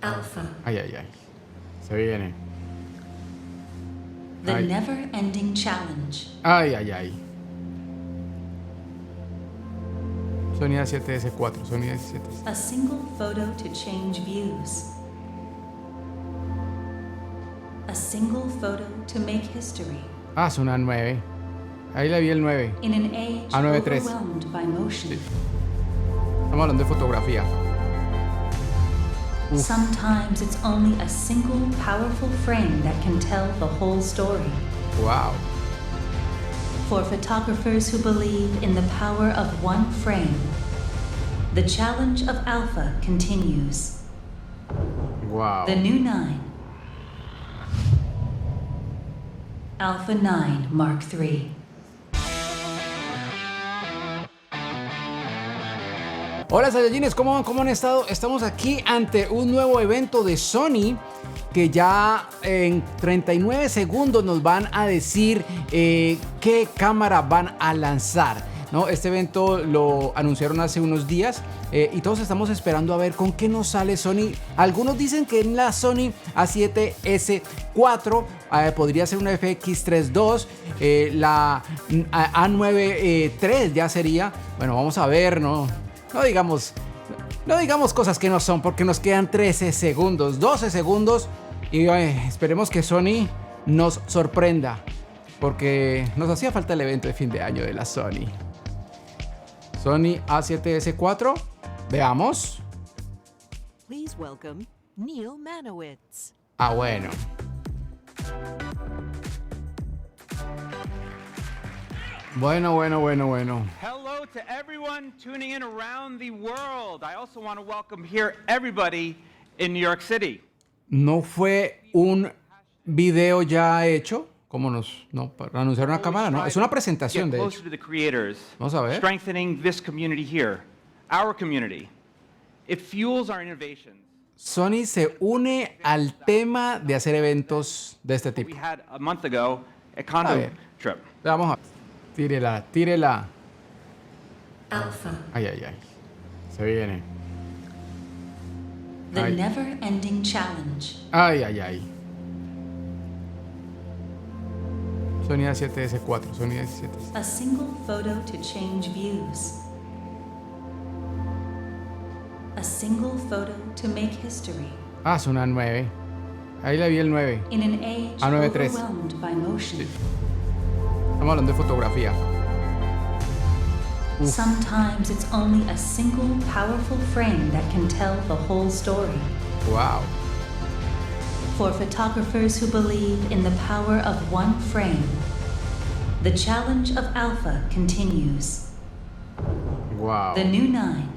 Alpha. Ay, ay, ay. Se viene. The Ay. never-ending challenge. Ay, ay, ay. Sony A7S4, Sony A7S. A single photo to change views. A single photo to make history. Ah, es una 9. Ahí le vi el 9. In an age A9III. overwhelmed by motion. Sí. Estamos hablando de fotografía. Uf. Sometimes it's only a single powerful frame that can tell the whole story. Wow. For photographers who believe in the power of one frame, the challenge of Alpha continues. Wow. The new 9. Alpha 9 Mark III. Hola Saiyajines, ¿cómo van? ¿Cómo han estado? Estamos aquí ante un nuevo evento de Sony que ya en 39 segundos nos van a decir qué cámara van a lanzar, ¿no? Este evento lo anunciaron hace unos días y todos estamos esperando a ver con qué nos sale Sony. Algunos dicen que en la Sony A7S4 podría ser una FX32, la A9III ya sería. Bueno, vamos a ver, ¿no? No digamos cosas que no son, porque nos quedan 13 segundos, 12 segundos y esperemos que Sony nos sorprenda, porque nos hacía falta el evento de fin de año de la Sony. Sony A7S4, veamos. Please welcome Neil Manowitz. Ah, bueno. Bueno. Hello to everyone tuning in around the world. I also want to welcome here everybody in New York City. ¿No fue un video ya hecho? ¿Cómo para anunciar una cámara? No, es una presentación de hecho. Vamos a ver. Strengthening this community here, our community. It fuels our innovations. Sony se une al tema de hacer eventos de este tipo. We had a month ago a condo trip. Vamos a ver. Tírela. Alpha. Ay. Se viene. The Ay. never-ending challenge. Ay. Sony A7S4, Sony A7S. A single photo to change views. A single photo to make history. Ah, es una 9. Ahí le vi el 9. In an age A9III. overwhelmed by motion. Sí. Estamos hablando de fotografía. Uf. Sometimes it's only a single powerful frame that can tell the whole story. Wow. For photographers who believe in the power of one frame, the challenge of Alpha continues. Wow. The new 9.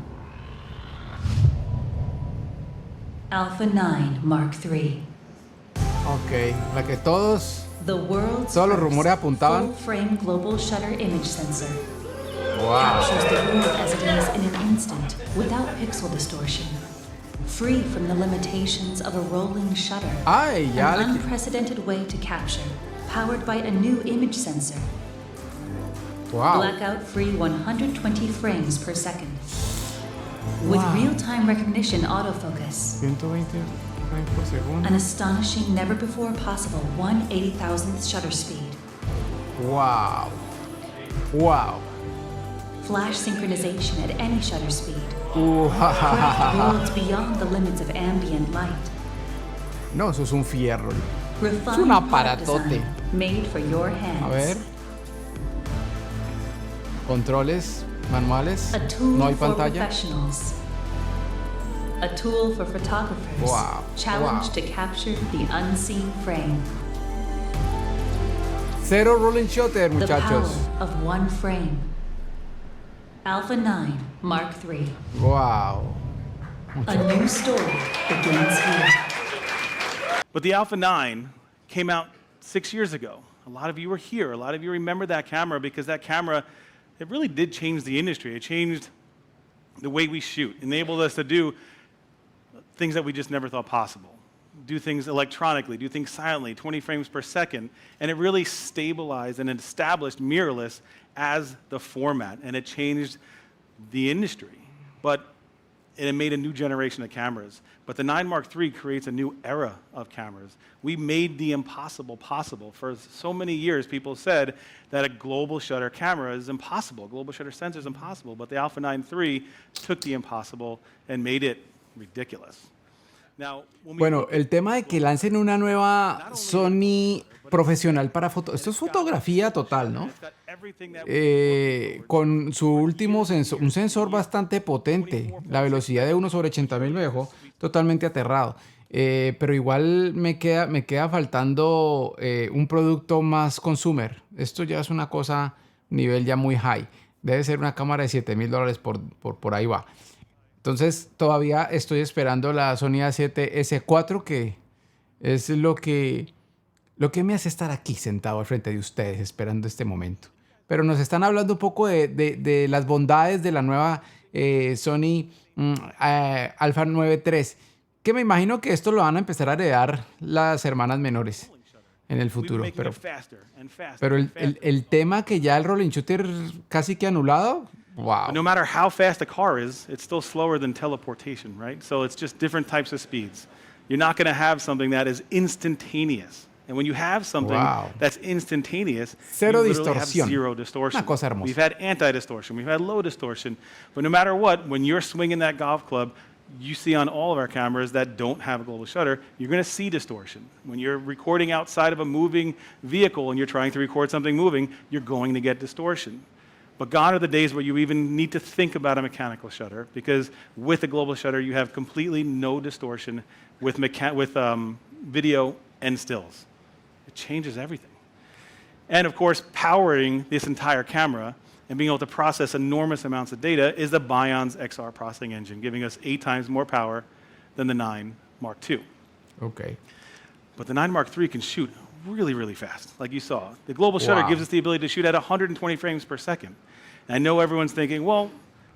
Alpha 9 Mark III. Ok, la que todos The world's Todos los rumores first apuntaban. full-frame global shutter image sensor Wow. captures the world as it is in an instant without pixel distortion, free from the limitations of a rolling shutter. Ay, ya An le unprecedented way to capture, powered by a new image sensor. Wow. Blackout-free 120 frames per second. With Wow. real-time recognition autofocus. 120 frames por segundo. An astonishing, never-before-possible 1/80,000th shutter speed. Wow. Flash synchronization at any shutter speed. Wow. Craft worlds beyond the limits of ambient light. No, eso es un fierro. Refined un product aparatote. design made for your hands. A ver. Controles manuales. A tool No hay for pantalla. professionals. A tool for photographers. Wow. Challenged Wow. to capture the unseen frame. Cero rolling shutter, The muchachos. power of one frame. Alpha 9 Mark III. Wow. A new story begins here. But the Alpha 9 came out 6 years ago. A lot of you were here. A lot of you remember that camera because that camera, it really did change the industry. It changed the way we shoot, enabled us to do things that we just never thought possible. Do things electronically, do things silently, 20 frames per second, and it really stabilized and established mirrorless as the format, and it changed the industry. But and it made a new generation of cameras. But the 9 Mark III creates a new era of cameras. We made the impossible possible. For so many years, people said that a global shutter camera is impossible, global shutter sensor is impossible, but the Alpha 9 III took the impossible and made it ridiculous. Bueno, el tema de que lancen una nueva Sony profesional para foto, esto es fotografía total, ¿no? Con su último sensor, un sensor bastante potente, la velocidad de 1/80.000 me dejó totalmente aterrado. Pero igual me queda faltando un producto más consumer. Esto ya es una cosa, nivel ya muy high. Debe ser una cámara de $7,000 por ahí va. Entonces todavía estoy esperando la Sony A7S4, que es lo que me hace estar aquí sentado al frente de ustedes esperando este momento. Pero nos están hablando un poco de las bondades de la nueva Sony Alpha 9III, que me imagino que esto lo van a empezar a heredar las hermanas menores en el futuro. Pero el tema que ya el rolling shooter casi que anulado. Wow. No matter how fast a car is, it's still slower than teleportation, right? So it's just different types of speeds. You're not going to have something that is instantaneous. And when you have something that's instantaneous, Cero you literally distorsión. have zero distortion. Una cosa hermosa. We've had anti-distortion, we've had low distortion, but no matter what, when you're swinging that golf club, you see on all of our cameras that don't have a global shutter, you're going to see distortion. When you're recording outside of a moving vehicle and you're trying to record something moving, you're going to get distortion. But gone are the days where you even need to think about a mechanical shutter, because with a global shutter, you have completely no distortion with video and stills. It changes everything. And of course, powering this entire camera and being able to process enormous amounts of data is the BION's XR processing engine, giving us 8 times more power than the 9 Mark II. Okay. But the 9 Mark III can shoot really, really fast, like you saw. The global shutter gives us the ability to shoot at 120 frames per second. And I know everyone's thinking, well,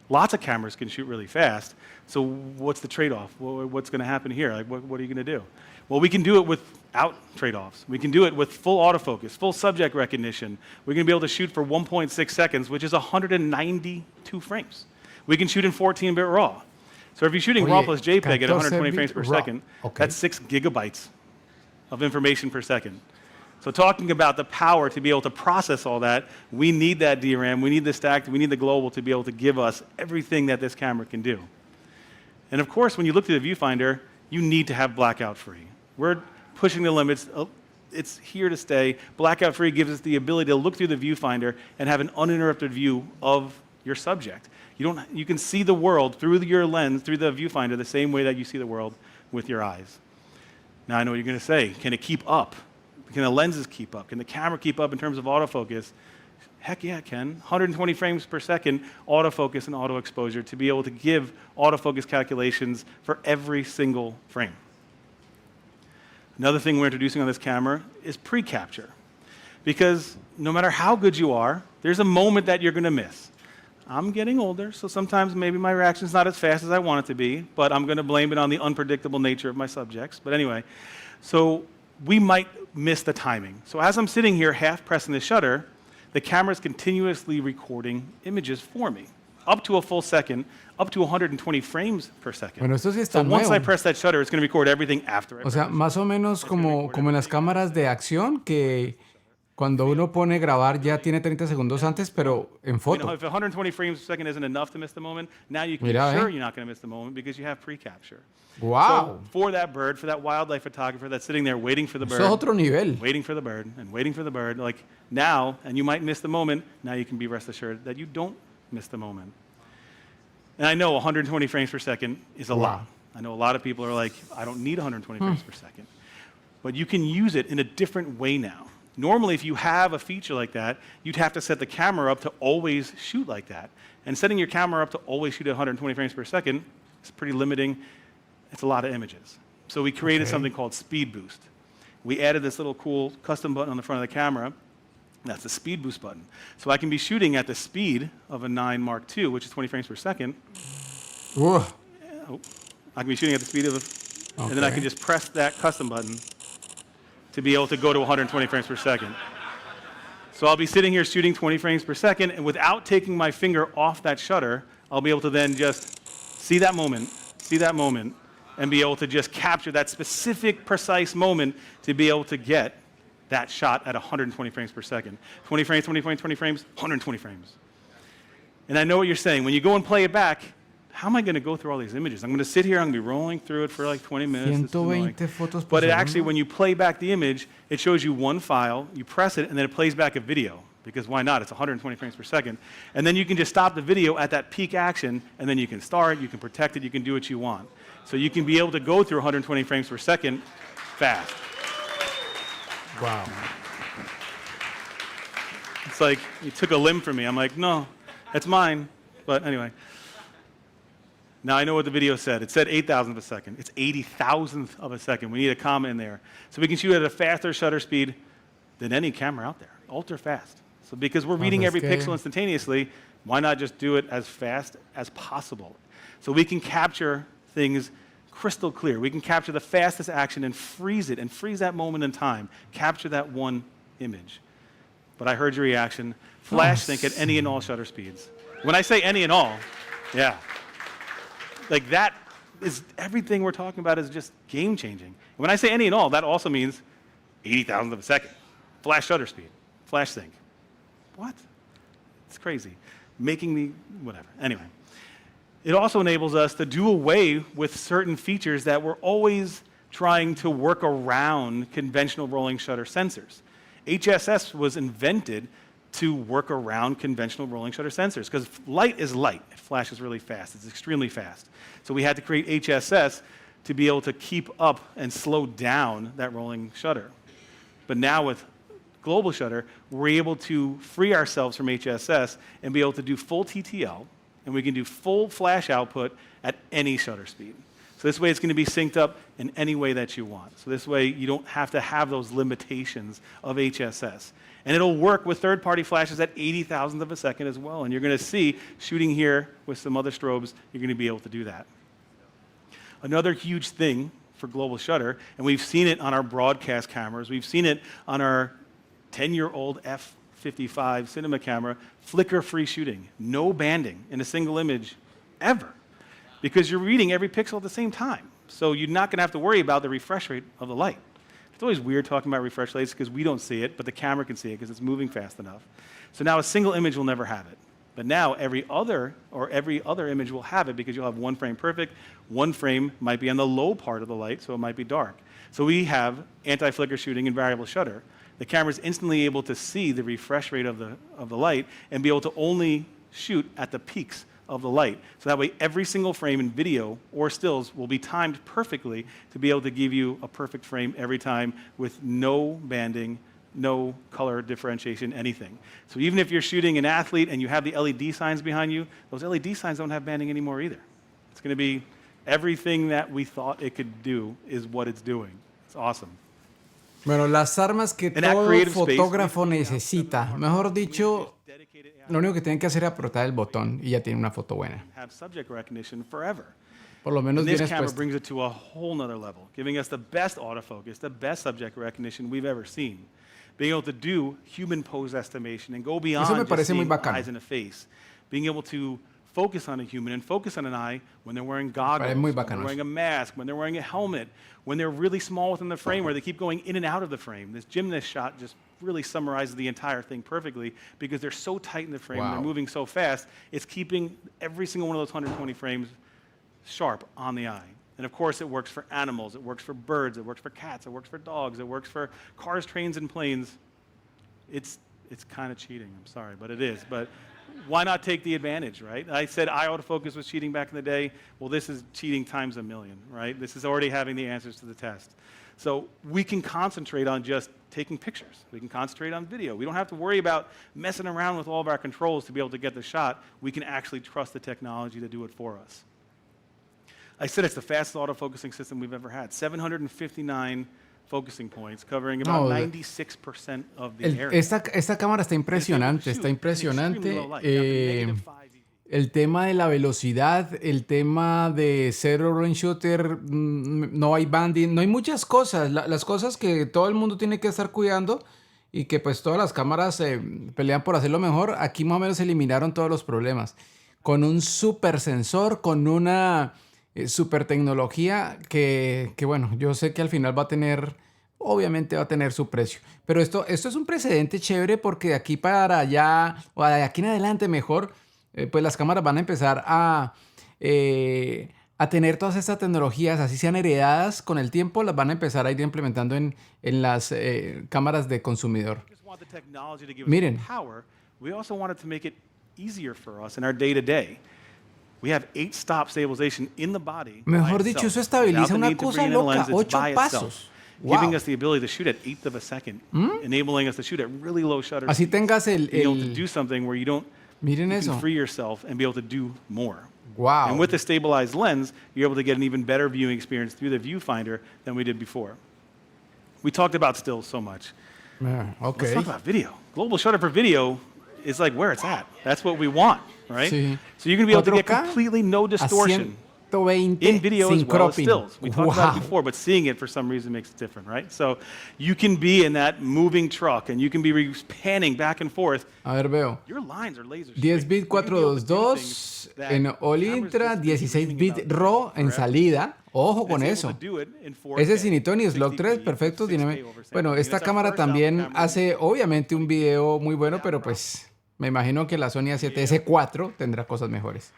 lots of cameras can shoot really fast, so what's the trade-off? What's going to happen here? Like, what are you going to do? Well, we can do it without trade-offs. We can do it with full autofocus, full subject recognition. We're going to be able to shoot for 1.6 seconds, which is 192 frames. We can shoot in 14-bit RAW. So if you're shooting RAW plus JPEG at 120 frames per second, that's 6 gigabytes of information per second. So talking about the power to be able to process all that, we need that DRAM, we need the stack, we need the global to be able to give us everything that this camera can do. And of course, when you look through the viewfinder, you need to have blackout free. We're pushing the limits. It's here to stay. Blackout free gives us the ability to look through the viewfinder and have an uninterrupted view of your subject. You can see the world through your lens, through the viewfinder, the same way that you see the world with your eyes. Now I know what you're going to say. Can it keep up? Can the lenses keep up? Can the camera keep up in terms of autofocus? Heck yeah, it can. 120 frames per second autofocus and auto exposure to be able to give autofocus calculations for every single frame. Another thing we're introducing on this camera is pre-capture. Because no matter how good you are, there's a moment that you're going to miss. I'm getting older, so sometimes maybe my reaction's not as fast as I want it to be, but I'm going to blame it on the unpredictable nature of my subjects. But anyway, so we might miss the timing. So as I'm sitting here half pressing the shutter, the camera's continuously recording images for me, up to a full second, up to 120 frames per second. Bueno, esto sí está So once nuevo. I press that shutter, it's going to record everything after it. O sea, más o menos como en las cámaras de acción, que cuando uno pone grabar ya tiene 30 segundos antes, pero en You know, foto. if 120 frames per second isn't enough to miss the moment, now you can be Mira, sure you're not going to miss the moment because you have pre-capture. Wow. So for that bird, for that wildlife photographer that's sitting there waiting for the bird, Eso es otro nivel. waiting for the bird, and waiting for the bird, like now, and you might miss the moment, now you can be rest assured that you don't miss the moment. And I know 120 frames per second is a lot. I know a lot of people are like, I don't need 120 frames per second. But you can use it in a different way now. Normally, if you have a feature like that, you'd have to set the camera up to always shoot like that. And setting your camera up to always shoot at 120 frames per second is pretty limiting. It's a lot of images. So we created something called Speed Boost. We added this little cool custom button on the front of the camera. That's the Speed Boost button. So I can be shooting at the speed of a 9 Mark II, which is 20 frames per second. Ugh. I can be shooting at the speed of and then I can just press that custom button to be able to go to 120 frames per second. So I'll be sitting here shooting 20 frames per second, and without taking my finger off that shutter, I'll be able to then just see that moment, and be able to just capture that specific, precise moment to be able to get that shot at 120 frames per second. 20 frames, 20 frames, 20 frames, 120 frames. And I know what you're saying. When you go and play it back, how am I going to go through all these images? I'm going to sit here, I'm going to be rolling through it for like 20 minutes. 120 fotos por But it segundo. actually, when you play back the image, it shows you one file, you press it, and then it plays back a video. Because why not? It's 120 frames per second. And then you can just stop the video at that peak action, and then you can start, you can protect it, you can do what you want. So you can be able to go through 120 frames per second fast. Wow. It's like you took a limb from me. I'm like, no, that's mine. But anyway. Now I know what the video said. It said 8,000th of a second. It's 80,000th of a second. We need a comma in there. So we can shoot at a faster shutter speed than any camera out there. Ultra fast. So because we're reading every pixel instantaneously, why not just do it as fast as possible? So we can capture things crystal clear. We can capture the fastest action and freeze it, and freeze that moment in time. Capture that one image. But I heard your reaction. Flash sync at any and all shutter speeds. When I say any and all, yeah. Like that is everything we're talking about is just game changing. When I say any and all, that also means 80,000th of a second. Flash shutter speed. Flash sync. What? It's crazy. Making me, whatever. Anyway. It also enables us to do away with certain features that we're always trying to work around conventional rolling shutter sensors. HSS was invented to work around conventional rolling shutter sensors because light is light. It flashes really fast. It's extremely fast. So we had to create HSS to be able to keep up and slow down that rolling shutter. But now with global shutter, we're able to free ourselves from HSS and be able to do full TTL, and we can do full flash output at any shutter speed. So this way it's going to be synced up in any way that you want. So this way you don't have to have those limitations of HSS. And it'll work with third-party flashes at 80,000th of a second as well. And you're going to see, shooting here with some other strobes, you're going to be able to do that. Another huge thing for global shutter, and we've seen it on our broadcast cameras, we've seen it on our 10-year-old F55 cinema camera, flicker-free shooting, no banding in a single image ever, because you're reading every pixel at the same time. So you're not going to have to worry about the refresh rate of the light. It's always weird talking about refresh rates because we don't see it, but the camera can see it because it's moving fast enough. So now a single image will never have it. But now every other image will have it because you'll have one frame perfect. One frame might be on the low part of the light, so it might be dark. So we have anti-flicker shooting and variable shutter. The camera is instantly able to see the refresh rate of the light and be able to only shoot at the peaks of the light. So that way every single frame in video or stills will be timed perfectly to be able to give you a perfect frame every time with no banding, no color differentiation, anything. So even if you're shooting an athlete and you have the LED signs behind you, those LED signs don't have banding anymore either. It's going to be everything that we thought it could do is what it's doing. It's awesome. Bueno, las armas que todo fotógrafo necesita. Mejor dicho, lo único que tienen que hacer es apretar el botón y ya tienen una foto buena. Por lo menos bien this camera expuesta. brings it to a whole nother level, giving us the best autofocus, the best subject recognition we've ever seen. Being able to do human pose estimation and go beyond Eso me just parece muy seeing bacano. eyes and a face. Being able to focus on a human and focus on an eye when they're wearing goggles, muy when bacano they're wearing eso. a mask, when they're wearing a helmet, when they're really small within the frame where they keep going in and out of the frame. This gymnast shot just really summarizes the entire thing perfectly because they're so tight in the frame and they're moving so fast, it's keeping every single one of those 120 frames sharp on the eye. And of course, it works for animals, it works for birds, it works for cats, it works for dogs, it works for cars, trains, and planes. It's kind of cheating, I'm sorry, but it is. But why not take the advantage, right? I said eye autofocus was cheating back in the day. Well, this is cheating times a million, right? This is already having the answers to the test. So we can concentrate on just taking pictures. We can concentrate on video. We don't have to worry about messing around with all of our controls to be able to get the shot. We can actually trust the technology to do it for us. I said it's the fastest autofocusing system we've ever had. 759 focusing points, covering about 96% of the area. Esta cámara está impresionante, está impresionante. El tema de la velocidad, el tema de zero range shooter, no hay banding, no hay muchas cosas. Las cosas que todo el mundo tiene que estar cuidando y que pues todas las cámaras pelean por hacerlo mejor, aquí más o menos eliminaron todos los problemas. con un super sensor, con una super tecnología que, bueno, yo sé que al final va a tener, obviamente va a tener su precio. Pero esto es un precedente chévere porque de aquí para allá, o de aquí en adelante mejor, pues las cámaras van a empezar a tener todas estas tecnologías, así sean heredadas con el tiempo, las van a empezar a ir implementando en las cámaras de consumidor. Miren. We also wanted to make it easier for us in our day-to-day. We have 8-stop stabilization in the body. Mejor dicho, eso estabiliza una cosa loca, 8 pasos. Giving us the ability to shoot at 1/8 of a second, enabling us to shoot at really low shutter Así speeds. tengas Being able to do something where you Miren can eso. free yourself and be able to do more. Wow. And with the stabilized lens, you're able to get an even better viewing experience through the viewfinder than we did before. We talked about stills so much. Okay. Let's talk about video. Global shutter for video is like where it's at. That's what we want, right? Sí. So you're going to be able to get 4K completely no distortion 120 in video as sin well as cropping. stills. We talked about it Wow. before, but seeing it for some reason makes it different, right? So you can be in that moving truck and you can be panning back and forth. A ver, veo. Your lines are laser 10 straight. bit You can be able to do 422 things that en All cameras Intra, just 16 isn't bit thinking about RAW en forever. salida. Ojo con It's eso. able to do it in 4K, Ese sin hito ni slot 3, 60p, perfecto. 6K Tiene... over 7K. Bueno, esta It's our cámara first alpha también camera. hace obviamente un video muy bueno, pero pues me imagino que la Sony A7S4 tendrá cosas mejores.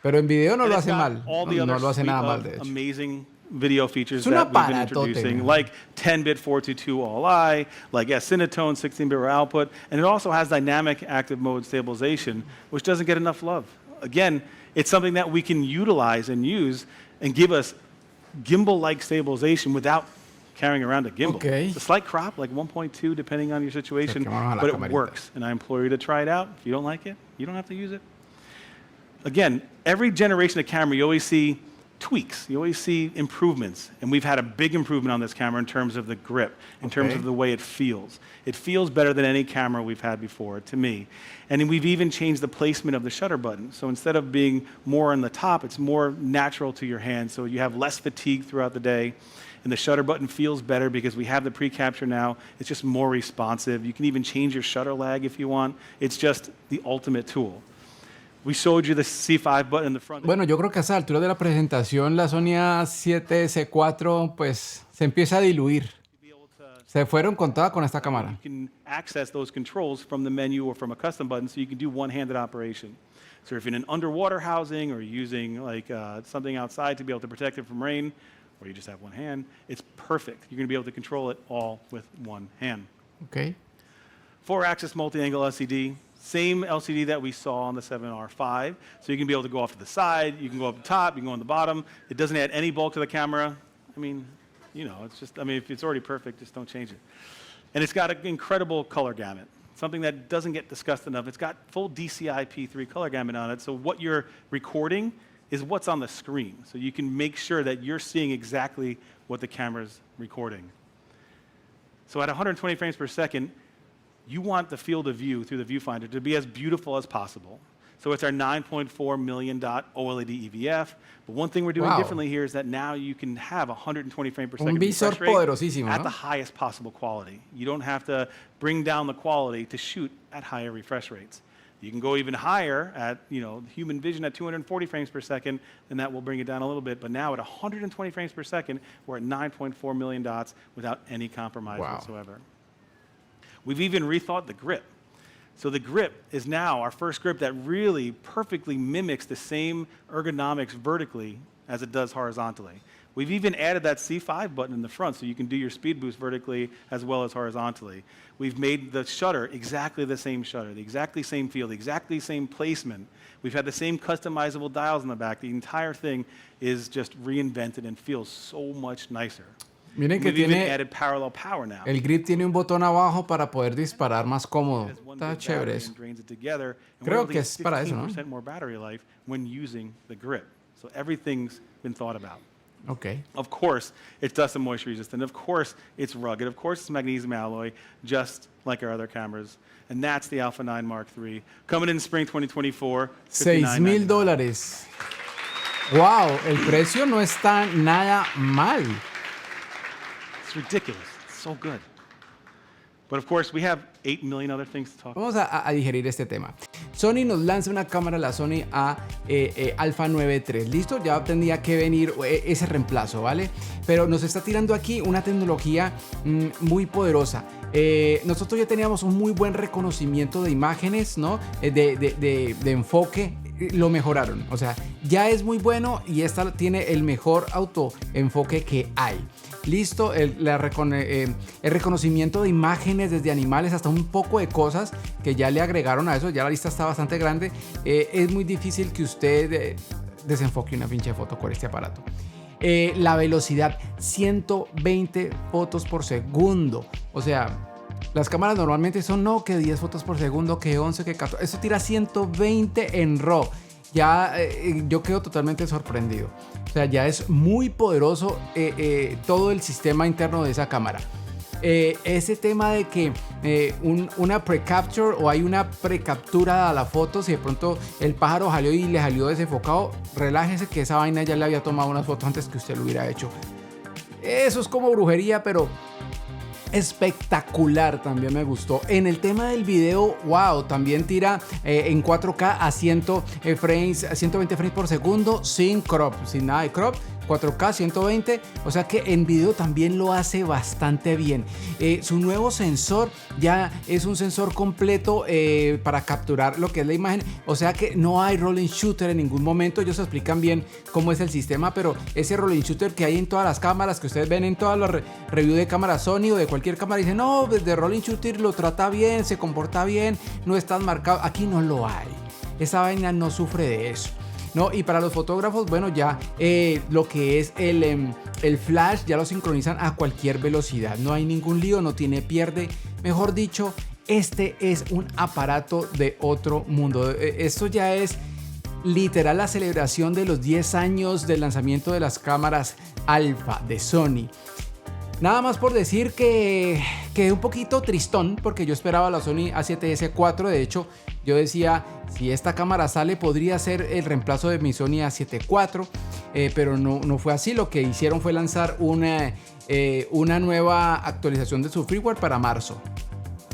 Pero en video no And lo it's hace got mal. all the No other lo hace suite nada of mal, de hecho. amazing video features Es un that we've been aparatote, introducing, man. like 10-bit 422 all-eye, like Cinetone 16-bit raw output, and it also has dynamic active mode stabilization, which doesn't get enough love. Again, it's something that we can utilize and use and give us gimbal-like stabilization without carrying around a gimbal. Okay. It's a slight crop, like 1.2, depending on your situation, Acerquémonos a la but it camarita. works, and I implore you to try it out. If you don't like it, you don't have to use it. Again, every generation of camera, you always see tweaks. You always see improvements. And we've had a big improvement on this camera in terms of the grip, in terms of the way it feels. It feels better than any camera we've had before, to me. And then we've even changed the placement of the shutter button. So instead of being more on the top, it's more natural to your hand. So you have less fatigue throughout the day. And the shutter button feels better because we have the pre-capture now. It's just more responsive. You can even change your shutter lag if you want. It's just the ultimate tool. We showed you the C5 button in the front. Bueno, yo creo que a esa altura de la presentación la Sony A7S4 pues se empieza a diluir. Se fueron con toda con esta cámara. You can access those controls from the menu or from a custom button, so you can do one-handed operation. So if you're in an underwater housing or using like something outside to be able to protect it from rain, or you just have one hand, it's perfect. You're going to be able to control it all with one hand. Okay. 4-axis multi-angle LCD, same LCD that we saw on the 7R5. So you can be able to go off to the side, you can go up the top, you can go on the bottom. It doesn't add any bulk to the camera. I mean, you know, it's just, I mean, if it's already perfect, just don't change it. And it's got an incredible color gamut, something that doesn't get discussed enough. It's got full DCI P3 color gamut on it, so what you're recording is what's on the screen. So you can make sure that you're seeing exactly what the camera's recording. So at 120 frames per second, you want the field of view through the viewfinder to be as beautiful as possible. So it's our 9.4 million dot OLED EVF. But one thing we're doing differently here is that now you can have 120 frames per second visor refresh rate poderosísimo, at ¿no? the highest possible quality. You don't have to bring down the quality to shoot at higher refresh rates. You can go even higher at, you know, human vision at 240 frames per second, and that will bring it down a little bit. But now at 120 frames per second, we're at 9.4 million dots without any compromise whatsoever. We've even rethought the grip. So the grip is now our first grip that really perfectly mimics the same ergonomics vertically as it does horizontally. We've even added that C5 button in the front so you can do your speed boost vertically as well as horizontally. We've made the shutter exactly the same shutter, the exactly same feel, the exactly same placement. We've had the same customizable dials in the back. The entire thing is just reinvented and feels so much nicer. Miren que We've even tiene added parallel power now. el grip, tiene un botón abajo para poder disparar más cómodo. Has one Está big chévere battery eso. and drains it together, and Creo we're able to que get es para eso, ¿no? 15% more battery life when using the grip. So everything's been thought about. Okay. Of course, it's dust and moisture resistant. Of course, it's rugged. Of course, it's magnesium alloy, just like our other cameras. And that's the Alpha 9 Mark III. Coming in spring 2024, $6,000. Wow, el precio no está nada mal. It's ridiculous. It's so good. But of course, we have 8 million other things to talk about. Vamos a digerir este tema. Sony nos lanza una cámara, la Sony A9III. ¿Listo? Ya tendría que venir ese reemplazo, ¿vale? Pero nos está tirando aquí una tecnología muy poderosa. Nosotros ya teníamos un muy buen reconocimiento de imágenes, ¿no? De enfoque. Lo mejoraron, o sea, ya es muy bueno y esta tiene el mejor autoenfoque que hay. Listo, el reconocimiento de imágenes desde animales hasta un poco de cosas que ya le agregaron a eso, ya la lista está bastante grande. Es muy difícil que usted desenfoque una pinche foto con este aparato. La velocidad, 120 fotos por segundo, o sea, las cámaras normalmente son que 10 fotos por segundo, que 11, que 14. Eso tira 120 en RAW. Ya yo quedo totalmente sorprendido. O sea, ya es muy poderoso todo el sistema interno de esa cámara. Ese tema de que una pre-capture o hay una pre-captura a la foto, si de pronto el pájaro salió y le salió desenfocado, relájese que esa vaina ya le había tomado unas fotos antes que usted lo hubiera hecho. Eso es como brujería, pero espectacular, también me gustó. En el tema del video, wow, también tira en 4K a 120 frames por segundo, sin crop, sin nada de crop. 4K 120, o sea que en video también lo hace bastante bien. Su nuevo sensor ya es un sensor completo para capturar lo que es la imagen, o sea que no hay rolling shooter en ningún momento. Ellos explican bien cómo es el sistema, pero ese rolling shooter que hay en todas las cámaras que ustedes ven en todas las reviews de cámara Sony o de cualquier cámara, dicen no, desde rolling shooter lo trata bien, se comporta bien, no está marcado. Aquí no lo hay, esa vaina no sufre de eso. No, y para los fotógrafos, bueno, ya lo que es el flash ya lo sincronizan a cualquier velocidad. No hay ningún lío, no tiene pierde. Mejor dicho, este es un aparato de otro mundo. Esto ya es literal la celebración de los 10 años del lanzamiento de las cámaras alfa de Sony. Nada más por decir que quedé un poquito tristón porque yo esperaba la Sony A7S4. De hecho, yo decía, si esta cámara sale podría ser el reemplazo de mi Sony A7 IV, pero no fue así. Lo que hicieron fue lanzar una nueva actualización de su firmware para marzo.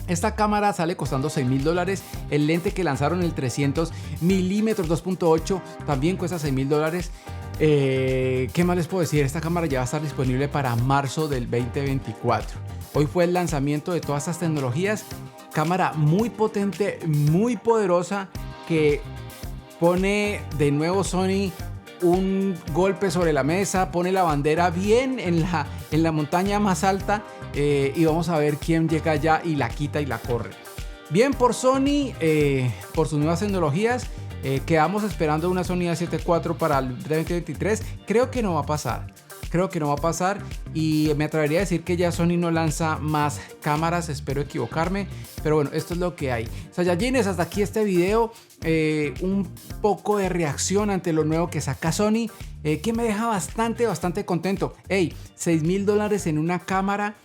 Esta cámara sale costando $6,000. El lente que lanzaron, el 300 mm 2.8, también cuesta $6,000. ¿Qué más les puedo decir? Esta cámara ya va a estar disponible para marzo del 2024. Hoy fue el lanzamiento de todas estas tecnologías. Cámara muy potente, muy poderosa, que pone de nuevo Sony un golpe sobre la mesa, pone la bandera bien en la montaña más alta, y vamos a ver quién llega allá y la quita y la corre. Bien por Sony, por sus nuevas tecnologías. Quedamos esperando una Sony A7 IV para el 2023. Creo que no va a pasar. Y me atrevería a decir que ya Sony no lanza más cámaras. Espero equivocarme, pero bueno, esto es lo que hay. Saiyajines, hasta aquí este video. Un poco de reacción ante lo nuevo que saca Sony, que me deja bastante contento. Hey, $6,000 en una cámara,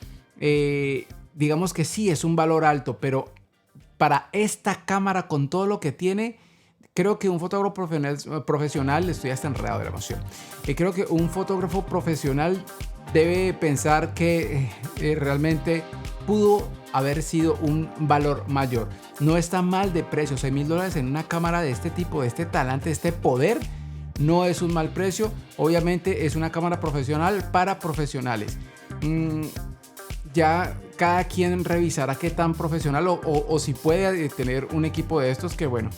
digamos que sí es un valor alto, pero para esta cámara con todo lo que tiene, creo que un fotógrafo profesional, estoy hasta enredado de la emoción, creo que un fotógrafo profesional debe pensar que realmente pudo haber sido un valor mayor. No está mal de precio, $6,000 en una cámara de este tipo, de este talante, de este poder, no es un mal precio. Obviamente es una cámara profesional para profesionales. Ya cada quien revisará qué tan profesional o si puede tener un equipo de estos, que bueno,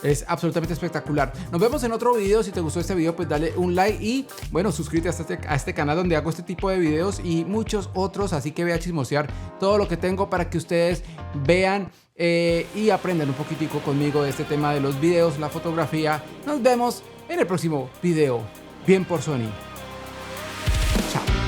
es absolutamente espectacular. Nos vemos en otro video. Si te gustó este video, pues dale un like y bueno, suscríbete a este canal donde hago este tipo de videos y muchos otros. Así que ve a chismosear todo lo que tengo para que ustedes vean y aprendan un poquitico conmigo de este tema de los videos, la fotografía. Nos vemos en el próximo video. Bien por Sony. Chao.